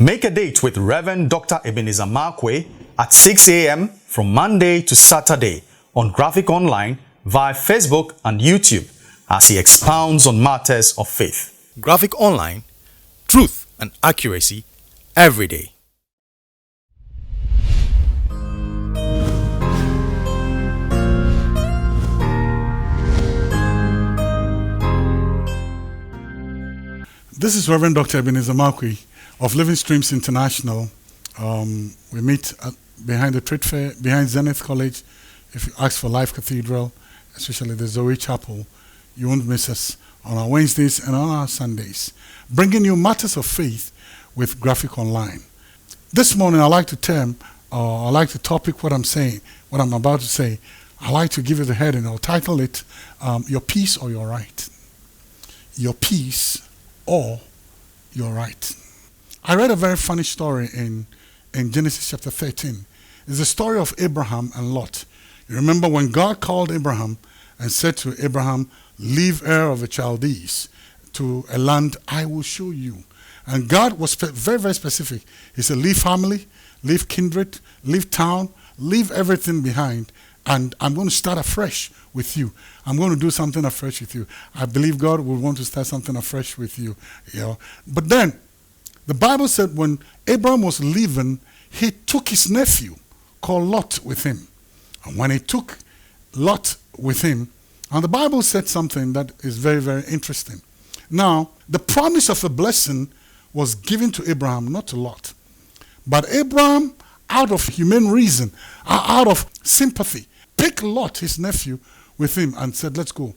Make a date with Rev Dr Ebenezer Markwei at 6 a.m. from Monday to Saturday on Graphic Online via Facebook and YouTube as he expounds on matters of faith. Graphic Online, truth and accuracy every day. This is Rev Dr Ebenezer Markwei of Living Streams International. We meet behind the trade fair, behind Zenith College. If you ask for Life Cathedral, especially the Zoe Chapel, you won't miss us on our Wednesdays and on our Sundays, bringing you matters of faith with Graphic Online. This morning, I like to topic what I'm saying, what I'm about to say. I like to give it a heading. I'll title it, Your Peace or Your Right. Your Peace or Your Right. I read a very funny story in Genesis chapter 13. It's the story of Abraham and Lot. You remember when God called Abraham and said to Abraham, leave Ur of the Chaldees to a land I will show you. And God was very, very specific. He said, leave family, leave kindred, leave town, leave everything behind, and I'm going to start afresh with you. I'm going to do something afresh with you. I believe God will want to start something afresh with you. But then, the Bible said when Abraham was leaving, he took his nephew called Lot with him. And when he took Lot with him, and the Bible said something that is very, very interesting. Now, the promise of a blessing was given to Abraham, not to Lot. But Abraham, out of humane reason, out of sympathy, picked Lot, his nephew, with him and said, let's go.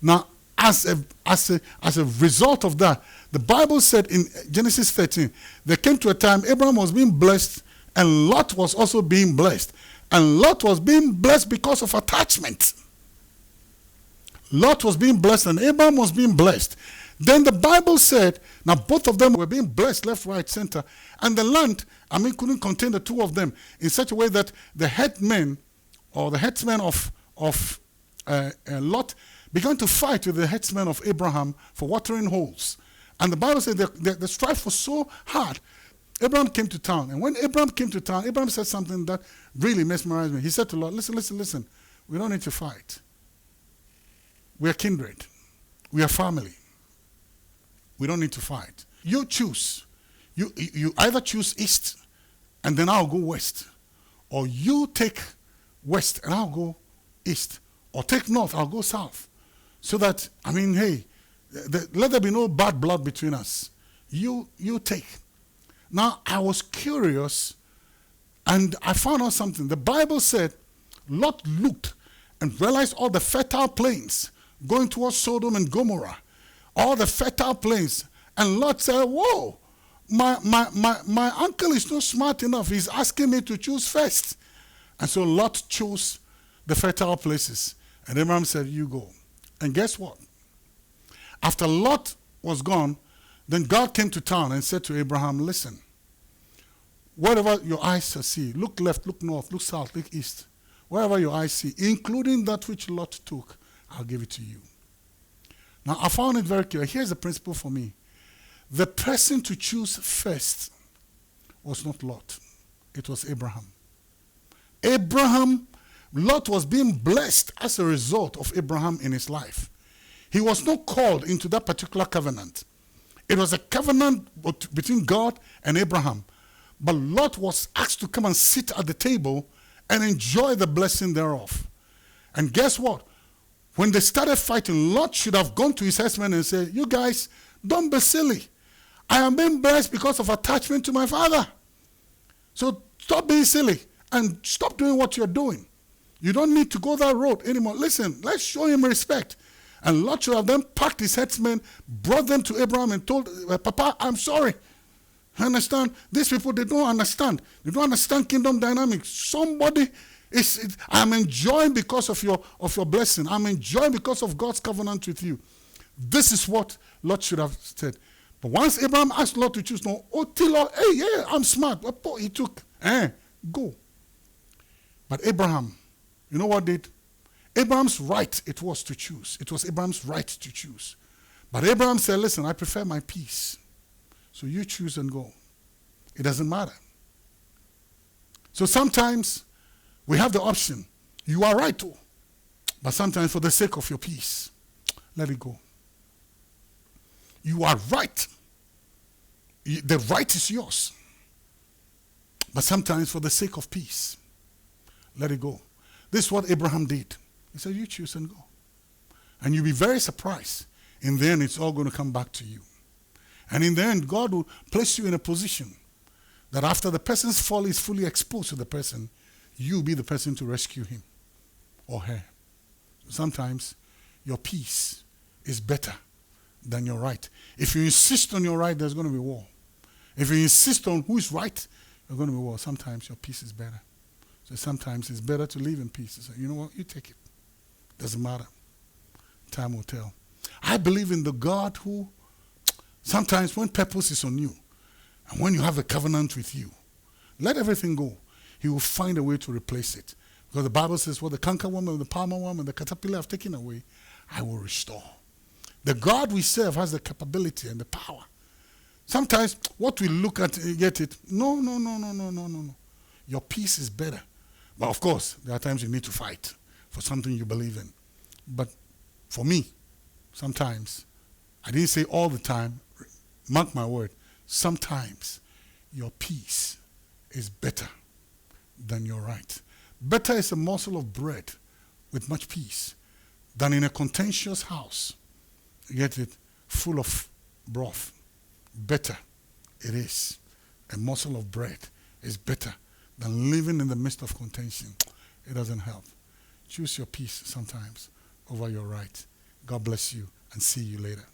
Now, as a result of that, the Bible said in Genesis 13, there came to a time Abraham was being blessed and Lot was also being blessed. And Lot was being blessed because of attachment. Lot was being blessed and Abraham was being blessed. Then the Bible said, now both of them were being blessed left, right, center. And the land, couldn't contain the two of them in such a way that the headsman of Lot began to fight with the headsman of Abraham for watering holes. And the Bible said the strife was so hard. Abraham came to town. And when Abraham came to town, Abraham said something that really mesmerized me. He said to Lot, listen. We don't need to fight. We are kindred. We are family. We don't need to fight. You choose. You either choose east and then I'll go west. Or you take west and I'll go east. Or take north, I'll go south. So that, let there be no bad blood between us. You take. Now, I was curious and I found out something. The Bible said Lot looked and realized all the fertile plains going towards Sodom and Gomorrah. All the fertile plains. And Lot said, whoa, my uncle is not smart enough. He's asking me to choose first. And so Lot chose the fertile places. And Abraham said, you go. And guess what? After Lot was gone, then God came to town and said to Abraham, listen, whatever your eyes see, look left, look north, look south, look east. Wherever your eyes see, including that which Lot took, I'll give it to you. Now, I found it very clear. Here's the principle for me. The person to choose first was not Lot. It was Abraham. Lot was being blessed as a result of Abraham in his life. He was not called into that particular covenant. It was a covenant between God and Abraham. But Lot was asked to come and sit at the table and enjoy the blessing thereof. And guess what? When they started fighting, Lot should have gone to his herdsmen and said, you guys, don't be silly. I am being blessed because of attachment to my father. So stop being silly and stop doing what you're doing. You don't need to go that road anymore. Listen, let's show him respect. And Lot should have then packed his headsmen, brought them to Abraham and told, Papa, I'm sorry. Understand? These people, they don't understand. They don't understand kingdom dynamics. I'm enjoying because of your blessing. I'm enjoying because of God's covenant with you. This is what Lot should have said. But once Abraham asked Lot to choose, I'm smart. He took, go. But Abraham, you know what did? Abraham's right it was to choose. It was Abraham's right to choose. But Abraham said, listen, I prefer my peace. So you choose and go. it doesn't matter. So sometimes we have the option. You are right too. But sometimes for the sake of your peace, let it go. You are right. The right is yours. But sometimes for the sake of peace, let it go. This is what Abraham did. He said, you choose and go. And you'll be very surprised. In the end, it's all going to come back to you. And in the end, God will place you in a position that after the person's fall is fully exposed to the person, you'll be the person to rescue him or her. Sometimes your peace is better than your right. If you insist on your right, there's going to be war. If you insist on who is right, there's going to be war. Sometimes your peace is better. So sometimes it's better to live in peace. So, you know what? You take it. Doesn't matter. Time will tell. I believe in the God who sometimes when purpose is on you and when you have a covenant with you, let everything go. He will find a way to replace it. Because the Bible says, what the cankerworm, the palmer worm, and the caterpillar have taken away, I will restore. The God we serve has the capability and the power. Sometimes what we look at, get it, no. Your peace is better. But of course, there are times you need to fight for something you believe in. But for me, sometimes, I didn't say all the time, mark my word, sometimes your peace is better than your right. Better is a morsel of bread with much peace than in a contentious house, you get it, full of broth. Better it is. A morsel of bread is better than living in the midst of contention. It doesn't help. Choose your peace sometimes over your right. God bless you and see you later.